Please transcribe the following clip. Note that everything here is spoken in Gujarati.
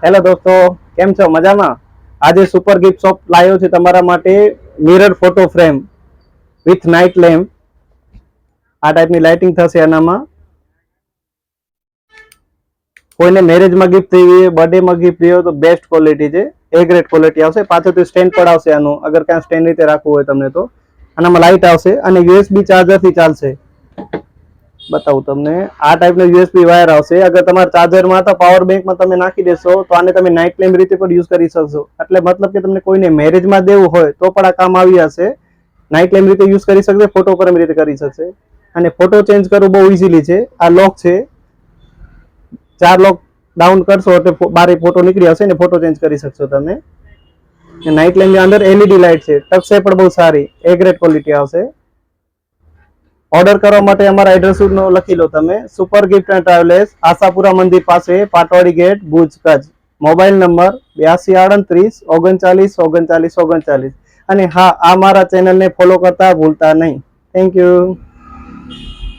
હેલો દોસ્તો, કેમ છો? મજામાં? આજે સુપર ગિફ્ટ શોપ લાવ્યો છે તમારા માટે mirror photo frame with night lamp. આ ટાઈપની લાઇટિંગ થશે આનામાં. કોઈને મેરેજમાં ગિફ્ટ થઈ હોય, બર્થડેમાં ગિફ્ટ થઈ હોય તો બેસ્ટ ક્વોલિટી છે. એ ગ્રેડ ક્વોલિટી આવશે. પાછળથી સ્ટેન્ડ પણ આવશે આનું, અગર ક્યાં સ્ટેન્ડ રીતે રાખવું હોય તમને તો. આનામાં લાઇટ આવશે અને યુએસબી ચાર્જરથી ચાલશે. બતાવું તમને. આ ટાઈપનો યુએસબી વાયર આવશે. અગર તમારા ચાર્જરમાં તો પાવર બેંકમાં તમે નાખી દેશો તો આને તમે નાઇટ લેમ્પ રીતે પણ યુઝ કરી શકશો. એટલે મતલબ કે તમને કોઈને મેરેજમાં દેવું હોય તો પણ આ કામ આવી જશે. નાઇટ લેમ્પ રીતે યુઝ કરી શકશે, ફોટો ફ્રેમ રીતે કરી શકશે. અને ફોટો ચેન્જ કરવું બહુ ઇઝીલી છે. આ લોક છે, 4 લોક ડાઉન કરશો એટલે બારે ફોટો નીકળી આવશે ને ફોટો ચેન્જ કરી શકશો તમે. નાઇટ લેમ્પની અંદર એલઈડી લાઇટ છે, ટચશે પણ બહુ સારી, એ ગ્રેડ ક્વોલિટી આવશે. ઓર્ડર કરવા માટે અમારા એડ્રેસ લખી લો તમે. Super gift and travellers, Ashapura મંદિર પાસે, Patwadi gate, Bhuj, Kutch. Mobile number 8238393939. અને હા, આ મારા ચેનલને ફોલો કરતા ભૂલતા નહીં. Thank you.